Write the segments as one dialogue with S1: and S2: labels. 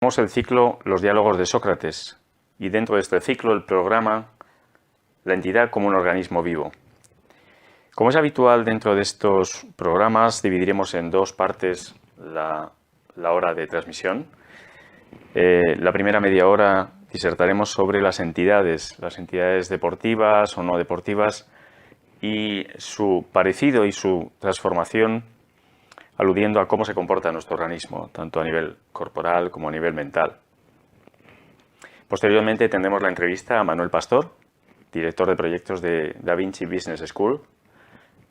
S1: Tenemos el ciclo Los diálogos de Sócrates y dentro de este ciclo el programa La entidad como un organismo vivo. Como es habitual dentro de estos programas, dividiremos en dos partes la hora de transmisión. La primera media hora disertaremos sobre las entidades deportivas o no deportivas y su parecido y su transformación, aludiendo a cómo se comporta nuestro organismo, tanto a nivel corporal como a nivel mental. Posteriormente tendremos la entrevista a Manuel Pastor, director de proyectos de Da Vinci Business School,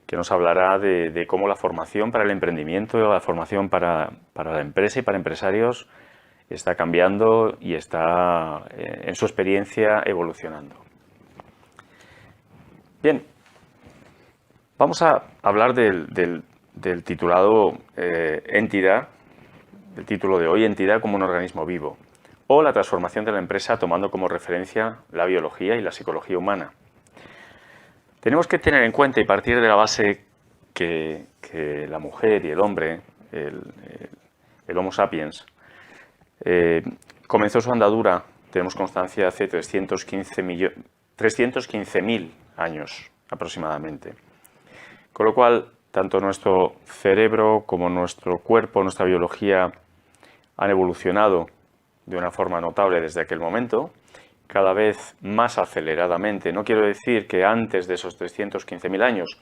S1: que nos hablará de cómo la formación para el emprendimiento, la formación para la empresa y para empresarios está cambiando y está, en su experiencia, evolucionando. Bien, vamos a hablar del titulado entidad, el título de hoy, entidad como un organismo vivo, o la transformación de la empresa tomando como referencia la biología y la psicología humana. Tenemos que tener en cuenta y partir de la base que la mujer y el hombre, el Homo sapiens, comenzó su andadura, tenemos constancia, hace 315.000 años aproximadamente. Con lo cual, tanto nuestro cerebro como nuestro cuerpo, nuestra biología, han evolucionado de una forma notable desde aquel momento, cada vez más aceleradamente. No quiero decir que antes de esos 315.000 años,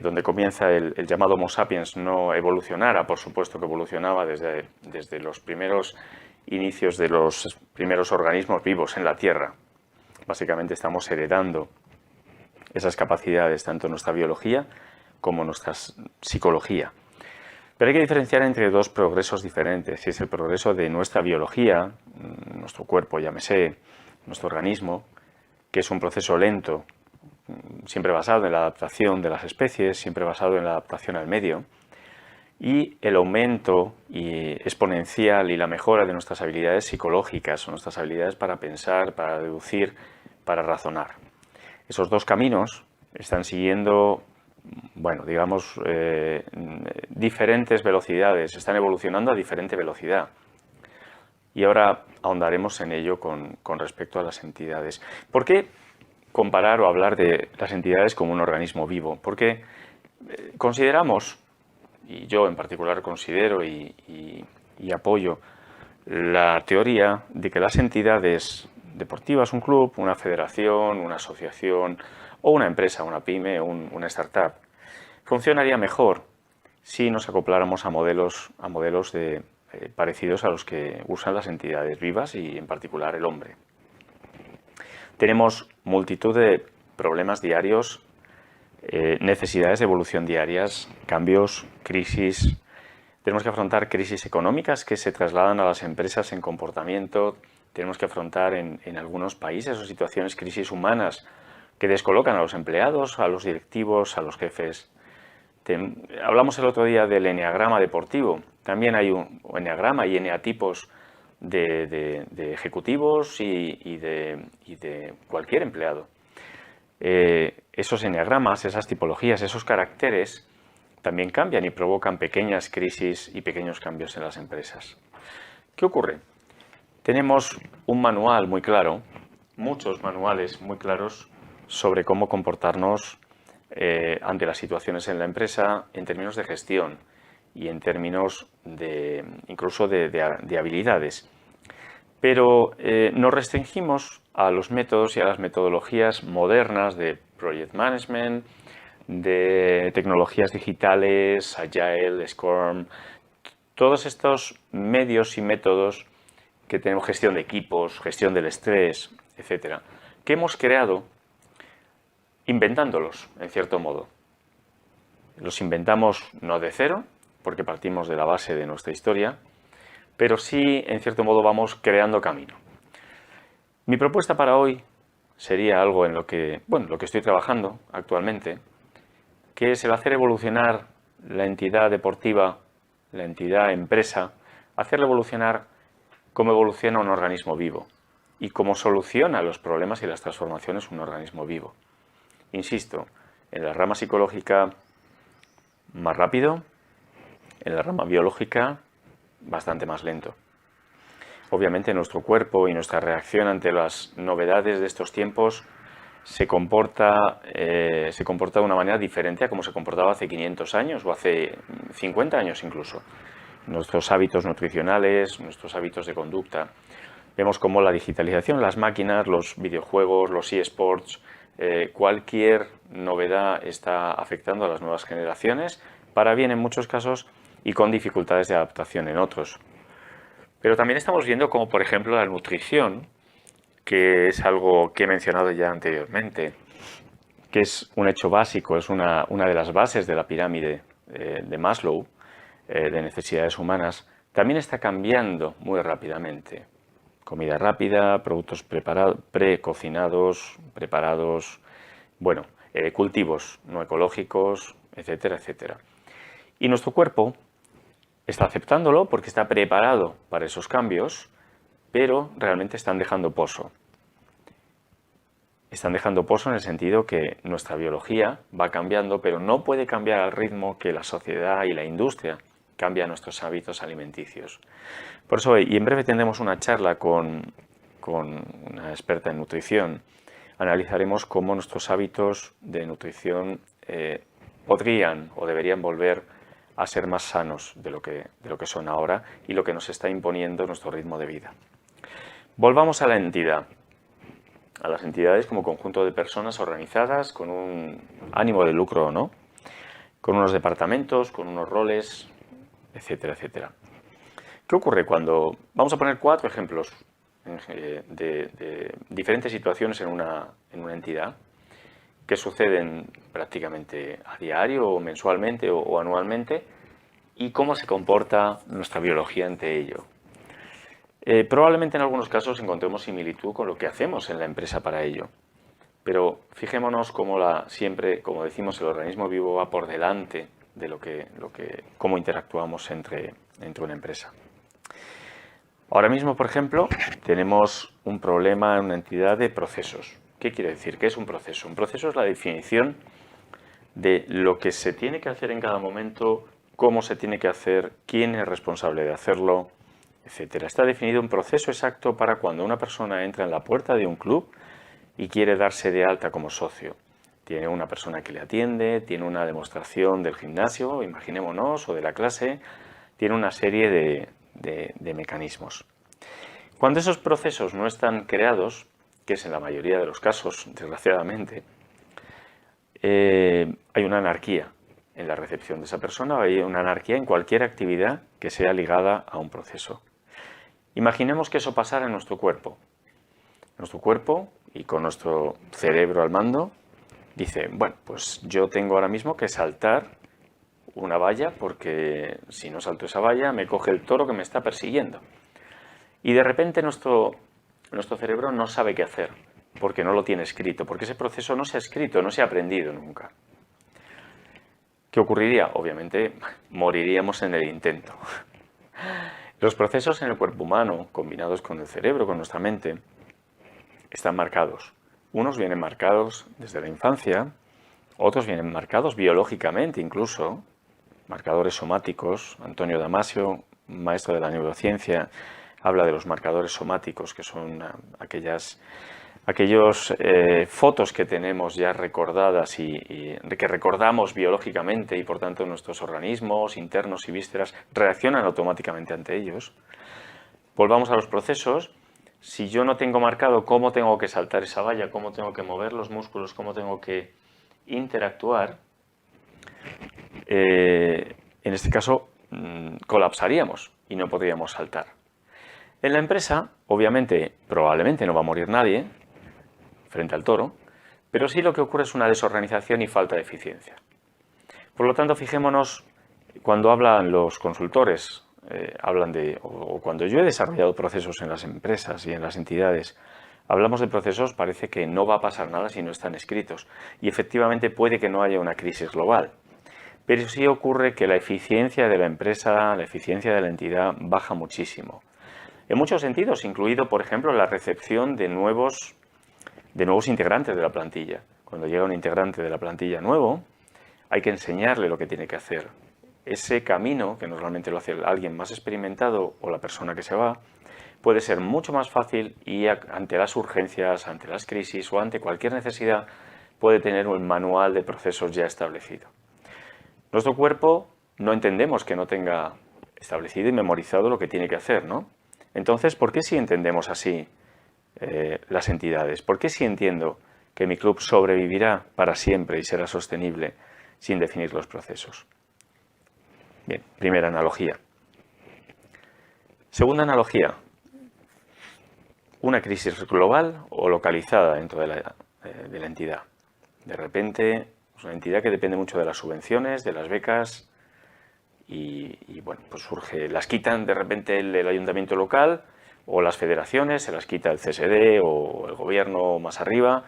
S1: donde comienza el llamado Homo sapiens, no evolucionara. Por supuesto que evolucionaba desde los primeros inicios de los primeros organismos vivos en la Tierra. Básicamente estamos heredando esas capacidades, tanto en nuestra biología como en nuestra psicología. Pero hay que diferenciar entre dos progresos diferentes. Y es el progreso de nuestra biología, nuestro cuerpo, llámese, nuestro organismo, que es un proceso lento, siempre basado en la adaptación de las especies, siempre basado en la adaptación al medio, y el aumento exponencial y la mejora de nuestras habilidades psicológicas, o nuestras habilidades para pensar, para deducir, para razonar. Esos dos caminos están siguiendo, bueno, digamos, diferentes velocidades, están evolucionando a diferente velocidad. Y ahora ahondaremos en ello con respecto a las entidades. ¿Por qué comparar o hablar de las entidades como un organismo vivo? Porque consideramos, y yo en particular considero y apoyo la teoría de que las entidades deportivas, un club, una federación, una asociación o una empresa, una pyme o una startup, funcionaría mejor si nos acopláramos a modelos parecidos a los que usan las entidades vivas y en particular el hombre. Tenemos multitud de problemas diarios, necesidades de evolución diarias, cambios, crisis. Tenemos que afrontar crisis económicas que se trasladan a las empresas en comportamiento. Tenemos que afrontar en algunos países o situaciones crisis humanas que descolocan a los empleados, a los directivos, a los jefes. Hablamos el otro día del eneagrama deportivo. También hay un eneagrama y eneatipos de ejecutivos y de cualquier empleado. Esos eneagramas, esas tipologías, esos caracteres también cambian y provocan pequeñas crisis y pequeños cambios en las empresas. ¿Qué ocurre? Tenemos un manual muy claro, muchos manuales muy claros sobre cómo comportarnos ante las situaciones en la empresa en términos de gestión y en términos incluso de habilidades. Pero nos restringimos a los métodos y a las metodologías modernas de Project Management, de tecnologías digitales, Agile, Scrum, todos estos medios y métodos que tenemos, gestión de equipos, gestión del estrés, etcétera, que hemos creado inventándolos, en cierto modo. Los inventamos no de cero, porque partimos de la base de nuestra historia, pero sí, en cierto modo, vamos creando camino. Mi propuesta para hoy sería algo en lo que estoy trabajando actualmente, que es el hacer evolucionar la entidad deportiva, la entidad empresa, hacerla evolucionar como evoluciona un organismo vivo y cómo soluciona los problemas y las transformaciones un organismo vivo. Insisto, en la rama psicológica más rápido, en la rama biológica bastante más lento. obviamente nuestro cuerpo y nuestra reacción ante las novedades de estos tiempos se comporta de una manera diferente a como se comportaba hace 500 años o hace 50 años incluso. Nuestros hábitos nutricionales, nuestros hábitos de conducta. Vemos cómo la digitalización, las máquinas, los videojuegos, los eSports, cualquier novedad está afectando a las nuevas generaciones, para bien en muchos casos y con dificultades de adaptación en otros. Pero también estamos viendo como, por ejemplo, la nutrición, que es algo que he mencionado ya anteriormente, que es un hecho básico, es una de las bases de la pirámide de Maslow, de necesidades humanas, también está cambiando muy rápidamente. Comida rápida, productos precocinados, preparados, bueno, cultivos no ecológicos, etcétera, etcétera. Y nuestro cuerpo está aceptándolo porque está preparado para esos cambios, pero realmente están dejando pozo. Están dejando pozo en el sentido que nuestra biología va cambiando, pero no puede cambiar al ritmo que la sociedad y la industria cambian nuestros hábitos alimenticios. Por eso, y en breve tendremos una charla con una experta en nutrición, analizaremos cómo nuestros hábitos de nutrición podrían o deberían volver a ser más sanos de lo que son ahora y lo que nos está imponiendo nuestro ritmo de vida. Volvamos a la entidad, a las entidades como conjunto de personas organizadas con un ánimo de lucro o no, con unos departamentos, con unos roles, etcétera, etcétera. ¿Qué ocurre cuando... Vamos a poner 4 ejemplos de diferentes situaciones en una entidad que suceden prácticamente a diario o mensualmente o anualmente y cómo se comporta nuestra biología ante ello. Probablemente en algunos casos encontremos similitud con lo que hacemos en la empresa para ello, pero fijémonos cómo siempre, como decimos, el organismo vivo va por delante de cómo interactuamos entre una empresa. Ahora mismo, por ejemplo, tenemos un problema en una entidad de procesos. ¿Qué quiere decir? ¿Qué es un proceso? Un proceso es la definición de lo que se tiene que hacer en cada momento, cómo se tiene que hacer, quién es responsable de hacerlo, etcétera. Está definido un proceso exacto para cuando una persona entra en la puerta de un club y quiere darse de alta como socio. Tiene una persona que le atiende, tiene una demostración del gimnasio, imaginémonos, o de la clase, tiene una serie de mecanismos. Cuando esos procesos no están creados, que es en la mayoría de los casos, desgraciadamente, hay una anarquía en la recepción de esa persona, hay una anarquía en cualquier actividad que sea ligada a un proceso. Imaginemos que eso pasara en nuestro cuerpo. Nuestro cuerpo, y con nuestro cerebro al mando, dice, bueno, pues yo tengo ahora mismo que saltar una valla porque si no salto esa valla me coge el toro que me está persiguiendo. Y de repente nuestro cerebro no sabe qué hacer porque no lo tiene escrito, porque ese proceso no se ha escrito, no se ha aprendido nunca. ¿Qué ocurriría? Obviamente moriríamos en el intento. Los procesos en el cuerpo humano, combinados con el cerebro, con nuestra mente, están marcados. Unos vienen marcados desde la infancia, otros vienen marcados biológicamente incluso, marcadores somáticos. Antonio Damasio, maestro de la neurociencia, habla de los marcadores somáticos, que son aquellos fotos que tenemos ya recordadas y que recordamos biológicamente y por tanto nuestros organismos internos y vísceras reaccionan automáticamente ante ellos. Volvamos a los procesos. Si yo no tengo marcado cómo tengo que saltar esa valla, cómo tengo que mover los músculos, cómo tengo que interactuar, en este caso colapsaríamos y no podríamos saltar. En la empresa, obviamente, probablemente no va a morir nadie frente al toro, pero sí lo que ocurre es una desorganización y falta de eficiencia. Por lo tanto, fijémonos, cuando hablan los consultores, o cuando yo he desarrollado procesos en las empresas y en las entidades, hablamos de procesos, parece que no va a pasar nada si no están escritos. Y efectivamente puede que no haya una crisis global. Pero sí ocurre que la eficiencia de la empresa, la eficiencia de la entidad baja muchísimo. En muchos sentidos, incluido, por ejemplo, la recepción de nuevos integrantes de la plantilla. Cuando llega un integrante de la plantilla nuevo, hay que enseñarle lo que tiene que hacer. Ese camino, que normalmente lo hace alguien más experimentado o la persona que se va, puede ser mucho más fácil y ante las urgencias, ante las crisis o ante cualquier necesidad puede tener un manual de procesos ya establecido. Nuestro cuerpo no entendemos que no tenga establecido y memorizado lo que tiene que hacer, ¿no? Entonces, ¿por qué sí entendemos así las entidades? ¿Por qué sí entiendo que mi club sobrevivirá para siempre y será sostenible sin definir los procesos? Bien, primera analogía. Segunda analogía, una crisis global o localizada dentro de la entidad. De repente, es una entidad que depende mucho de las subvenciones, de las becas y bueno, pues surge, las quitan de repente el ayuntamiento local o las federaciones, se las quita el CSD o el gobierno más arriba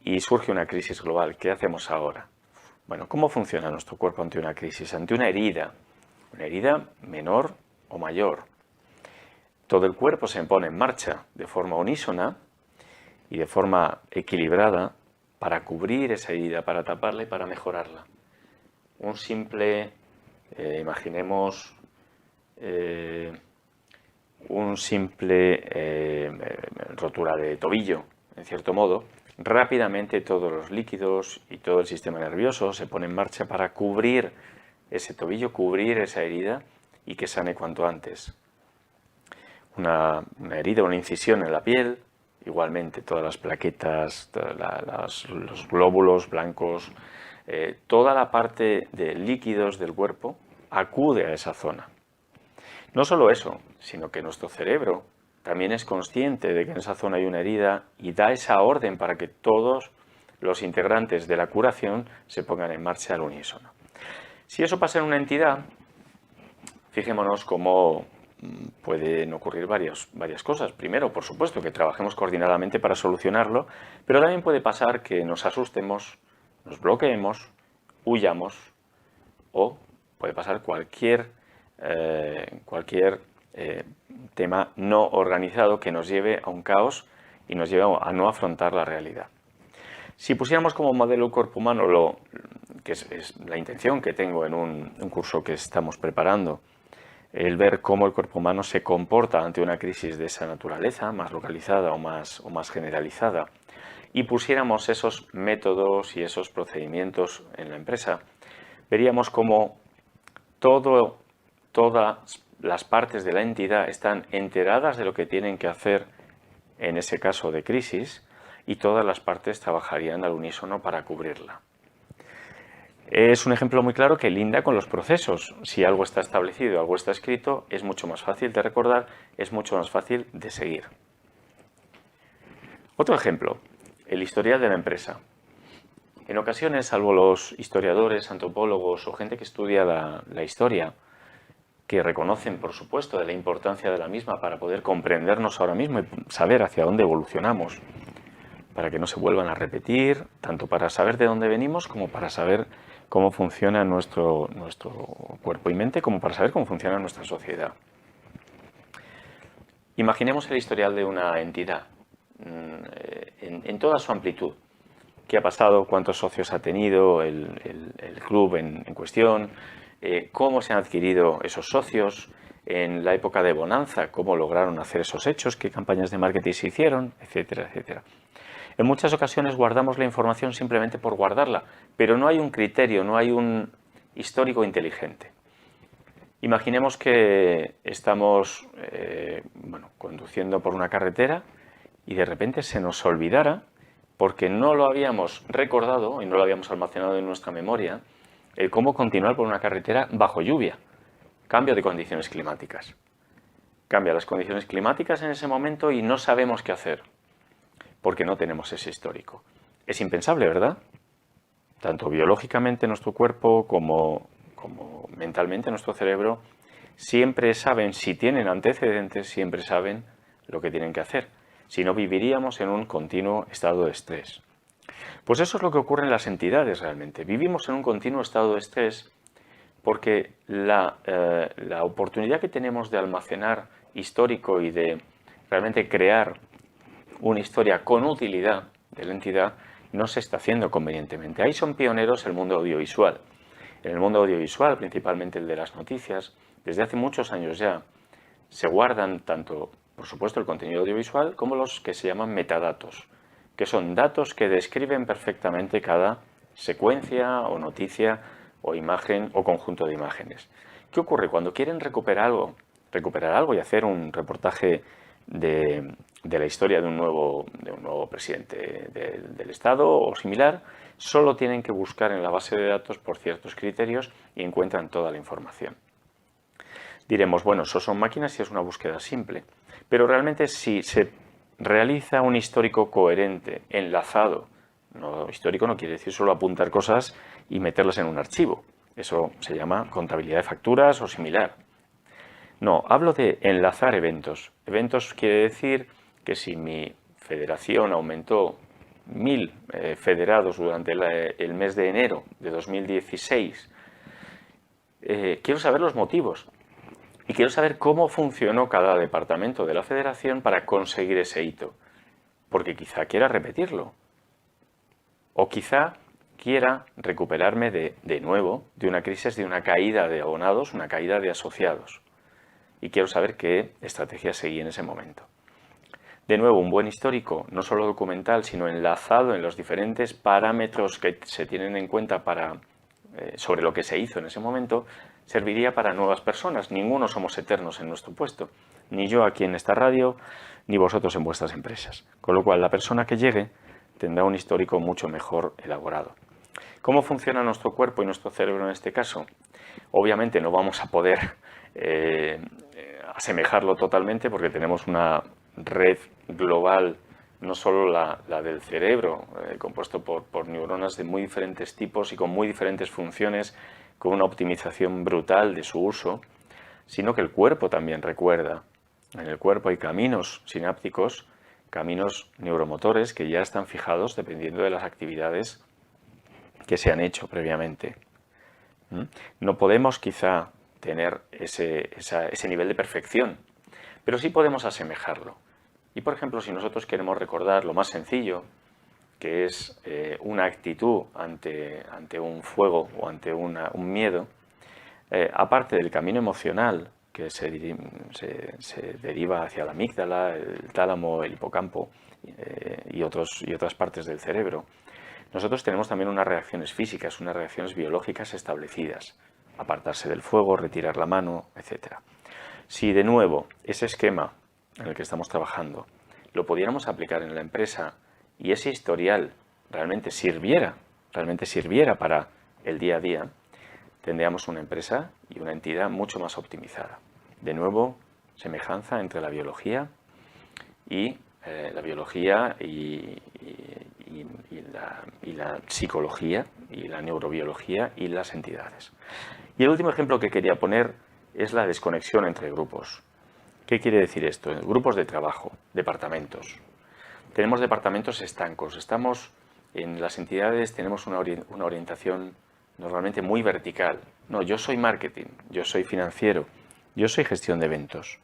S1: y surge una crisis global. ¿Qué hacemos ahora? Bueno, ¿cómo funciona nuestro cuerpo ante una crisis? Ante una herida menor o mayor. Todo el cuerpo se pone en marcha de forma unísona y de forma equilibrada para cubrir esa herida, para taparla y para mejorarla. Un simple, imaginemos, rotura de tobillo, en cierto modo, rápidamente todos los líquidos y todo el sistema nervioso se pone en marcha para cubrir ese tobillo, cubrir esa herida y que sane cuanto antes. Una herida, una incisión en la piel, igualmente todas las plaquetas, los glóbulos blancos, toda la parte de líquidos del cuerpo acude a esa zona. No solo eso, sino que nuestro cerebro también es consciente de que en esa zona hay una herida y da esa orden para que todos los integrantes de la curación se pongan en marcha al unísono. Si eso pasa en una entidad, fijémonos cómo pueden ocurrir varias cosas. Primero, por supuesto, que trabajemos coordinadamente para solucionarlo, pero también puede pasar que nos asustemos, nos bloqueemos, huyamos o puede pasar cualquier tema no organizado que nos lleve a un caos y nos lleve a no afrontar la realidad. Si pusiéramos como modelo el cuerpo humano, que es la intención que tengo en un curso que estamos preparando, el ver cómo el cuerpo humano se comporta ante una crisis de esa naturaleza, más localizada o más generalizada, y pusiéramos esos métodos y esos procedimientos en la empresa, veríamos cómo todas las partes de la entidad están enteradas de lo que tienen que hacer en ese caso de crisis y todas las partes trabajarían al unísono para cubrirla. Es un ejemplo muy claro que linda con los procesos. Si algo está establecido, algo está escrito, es mucho más fácil de recordar, es mucho más fácil de seguir. Otro ejemplo, el historial de la empresa. En ocasiones, salvo los historiadores, antropólogos o gente que estudia la historia, que reconocen, por supuesto, de la importancia de la misma para poder comprendernos ahora mismo y saber hacia dónde evolucionamos, para que no se vuelvan a repetir, tanto para saber de dónde venimos como para saber cómo funciona nuestro cuerpo y mente, como para saber cómo funciona nuestra sociedad. Imaginemos el historial de una entidad en toda su amplitud. ¿Qué ha pasado? ¿Cuántos socios ha tenido el club en cuestión? ¿Cómo se han adquirido esos socios? En la época de bonanza, ¿cómo lograron hacer esos hechos? ¿Qué campañas de marketing se hicieron? Etcétera, etcétera. En muchas ocasiones guardamos la información simplemente por guardarla, pero no hay un criterio, no hay un histórico inteligente. Imaginemos que estamos conduciendo por una carretera y de repente se nos olvidara, porque no lo habíamos recordado y no lo habíamos almacenado en nuestra memoria, el cómo continuar por una carretera bajo lluvia. Cambio de condiciones climáticas. Cambia las condiciones climáticas en ese momento y no sabemos qué hacer, porque no tenemos ese histórico. Es impensable, ¿verdad? Tanto biológicamente nuestro cuerpo como mentalmente nuestro cerebro siempre saben, si tienen antecedentes, siempre saben lo que tienen que hacer. Si no, viviríamos en un continuo estado de estrés. Pues eso es lo que ocurre en las entidades realmente. Vivimos en un continuo estado de estrés porque la oportunidad que tenemos de almacenar histórico y de realmente crear una historia con utilidad de la entidad no se está haciendo convenientemente. Ahí son pioneros el mundo audiovisual. En el mundo audiovisual, principalmente el de las noticias, desde hace muchos años ya, se guardan tanto por supuesto, el contenido audiovisual, como los que se llaman metadatos, que son datos que describen perfectamente cada secuencia o noticia o imagen o conjunto de imágenes. ¿Qué ocurre? Cuando quieren recuperar algo y hacer un reportaje de la historia de un nuevo presidente del Estado o similar, solo tienen que buscar en la base de datos por ciertos criterios y encuentran toda la información. Diremos, bueno, eso son máquinas y es una búsqueda simple, pero realmente si se realiza un histórico coherente, enlazado, histórico no quiere decir solo apuntar cosas y meterlas en un archivo, eso se llama contabilidad de facturas o similar. No, hablo de enlazar eventos. Eventos quiere decir que si mi federación aumentó 1000 federados durante el mes de enero de 2016, quiero saber los motivos y quiero saber cómo funcionó cada departamento de la federación para conseguir ese hito, porque quizá quiera repetirlo o quizá quiera recuperarme de nuevo de una crisis, de una caída de abonados, una caída de asociados. Y quiero saber qué estrategia seguí en ese momento. De nuevo, un buen histórico, no solo documental, sino enlazado en los diferentes parámetros que se tienen en cuenta sobre lo que se hizo en ese momento, serviría para nuevas personas. Ninguno somos eternos en nuestro puesto, ni yo aquí en esta radio, ni vosotros en vuestras empresas. Con lo cual, la persona que llegue tendrá un histórico mucho mejor elaborado. ¿Cómo funciona nuestro cuerpo y nuestro cerebro en este caso? Obviamente no vamos a poder asemejarlo totalmente porque tenemos una red global, no solo la del cerebro, compuesto por neuronas de muy diferentes tipos y con muy diferentes funciones, con una optimización brutal de su uso, sino que el cuerpo también recuerda. En el cuerpo hay caminos sinápticos, caminos neuromotores que ya están fijados dependiendo de las actividades que se han hecho previamente. No podemos quizá tener ese nivel de perfección, pero sí podemos asemejarlo. Y por ejemplo, si nosotros queremos recordar lo más sencillo, que es una actitud ante un fuego o ante un miedo, aparte del camino emocional que se deriva hacia la amígdala, el tálamo, el hipocampo y otras partes del cerebro, nosotros tenemos también unas reacciones físicas, unas reacciones biológicas establecidas. Apartarse del fuego, retirar la mano, etc. Si de nuevo ese esquema en el que estamos trabajando lo pudiéramos aplicar en la empresa y ese historial realmente sirviera para el día a día, tendríamos una empresa y una entidad mucho más optimizada. De nuevo, semejanza entre la biología y la psicología y la neurobiología y las entidades. Y el último ejemplo que quería poner es la desconexión entre grupos. ¿Qué quiere decir esto? Grupos de trabajo, departamentos. Tenemos departamentos estancos. Estamos en las entidades, tenemos una orientación normalmente muy vertical. No, yo soy marketing, yo soy financiero, yo soy gestión de eventos.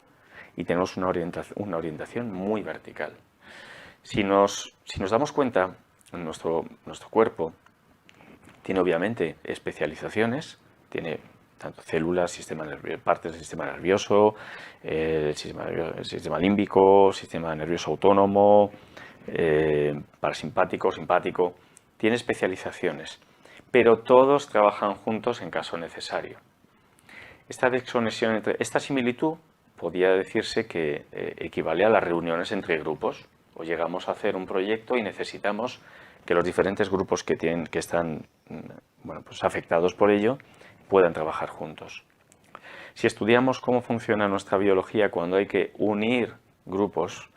S1: Y tenemos una orientación muy vertical. Si nos damos cuenta, nuestro cuerpo tiene obviamente especializaciones, tiene tanto células, partes del sistema nervioso, el sistema límbico, sistema nervioso autónomo, parasimpático, simpático, tiene especializaciones, pero todos trabajan juntos en caso necesario. Esta similitud podría decirse que equivale a las reuniones entre grupos, o llegamos a hacer un proyecto y necesitamos que los diferentes grupos que están afectados por ello puedan trabajar juntos. Si estudiamos cómo funciona nuestra biología cuando hay que unir grupos,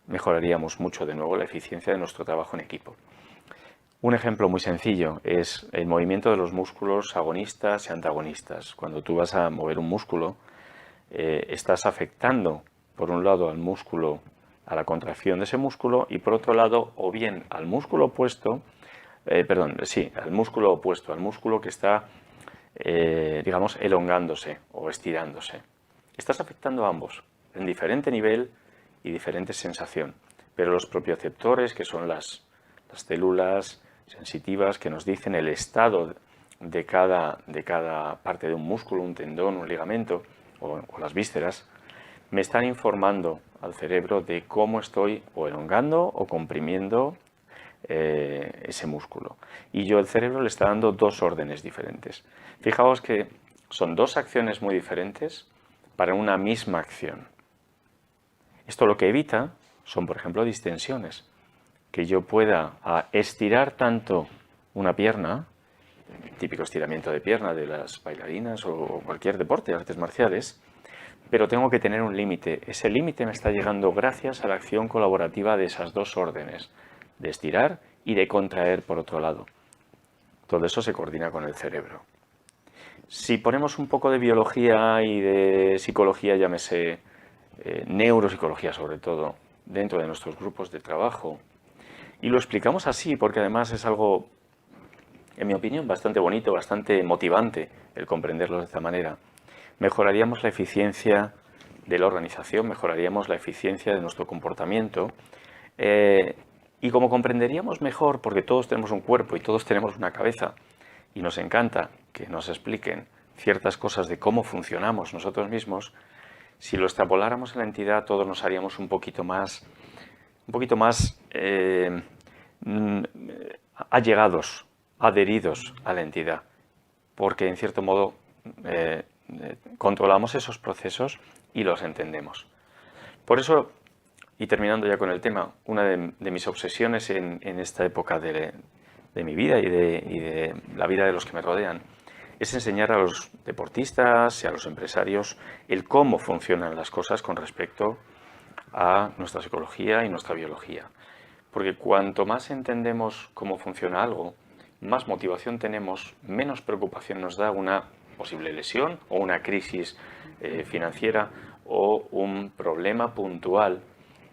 S1: mejoraríamos mucho de nuevo la eficiencia de nuestro trabajo en equipo. Un ejemplo muy sencillo es el movimiento de los músculos agonistas y antagonistas. Cuando tú vas a mover un músculo, estás afectando por un lado al músculo, a la contracción de ese músculo, y por otro lado o bien al músculo opuesto, al músculo opuesto, al músculo que está elongándose o estirándose. Estás afectando a ambos en diferente nivel y diferente sensación, pero los propioceptores, que son las células sensitivas que nos dicen el estado de cada parte de un músculo, un tendón, un ligamento o las vísceras, me están informando al cerebro de cómo estoy o elongando o comprimiendo ese músculo. Y el cerebro le está dando dos órdenes diferentes. Fijaos que son dos acciones muy diferentes para una misma acción. Esto lo que evita son, por ejemplo, distensiones. Que yo pueda estirar tanto una pierna, típico estiramiento de pierna de las bailarinas o cualquier deporte, artes marciales, pero tengo que tener un límite. Ese límite me está llegando gracias a la acción colaborativa de esas dos órdenes, de estirar y de contraer por otro lado. Todo eso se coordina con el cerebro. Si ponemos un poco de biología y de psicología, llámese neuropsicología sobre todo, dentro de nuestros grupos de trabajo, y lo explicamos así porque además es algo, en mi opinión, bastante bonito, bastante motivante el comprenderlo de esta manera, mejoraríamos la eficiencia de la organización, mejoraríamos la eficiencia de nuestro comportamiento y como comprenderíamos mejor, porque todos tenemos un cuerpo y todos tenemos una cabeza y nos encanta que nos expliquen ciertas cosas de cómo funcionamos nosotros mismos, si lo extrapoláramos en la entidad todos nos haríamos un poquito más allegados, adheridos a la entidad, porque en cierto modo controlamos esos procesos y los entendemos. Por eso, y terminando ya con el tema, una de mis obsesiones en esta época de mi vida y de la vida de los que me rodean es enseñar a los deportistas y a los empresarios el cómo funcionan las cosas con respecto a nuestra psicología y nuestra biología. Porque cuanto más entendemos cómo funciona algo, más motivación tenemos, menos preocupación nos da una posible lesión o una crisis financiera o un problema puntual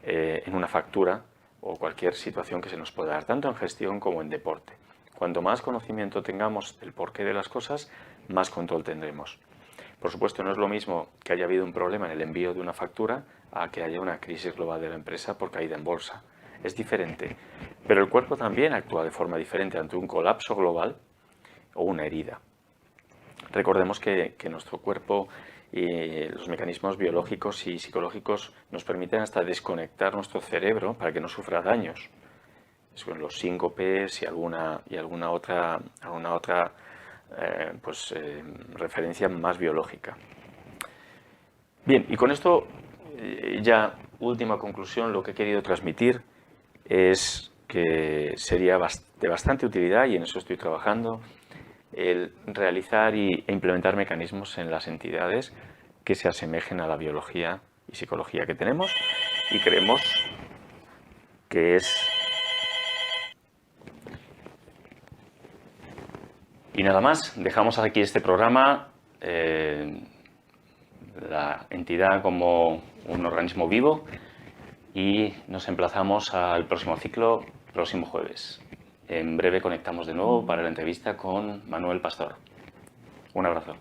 S1: en una factura o cualquier situación que se nos pueda dar, tanto en gestión como en deporte. Cuanto más conocimiento tengamos del porqué de las cosas, más control tendremos. Por supuesto, no es lo mismo que haya habido un problema en el envío de una factura a que haya una crisis global de la empresa por caída en bolsa. Es diferente, pero el cuerpo también actúa de forma diferente ante un colapso global o una herida. Recordemos que nuestro cuerpo y los mecanismos biológicos y psicológicos nos permiten hasta desconectar nuestro cerebro para que no sufra daños. Son los síncopes y alguna otra referencia más biológica. Bien, y con esto ya última conclusión, lo que he querido transmitir es que sería de bastante utilidad, y en eso estoy trabajando, el realizar e implementar mecanismos en las entidades que se asemejen a la biología y psicología que tenemos y creemos que es. Y nada más, dejamos aquí este programa, la entidad como un organismo vivo, y nos emplazamos al próximo ciclo, próximo jueves. En breve conectamos de nuevo para la entrevista con Manuel Pastor. Un abrazo.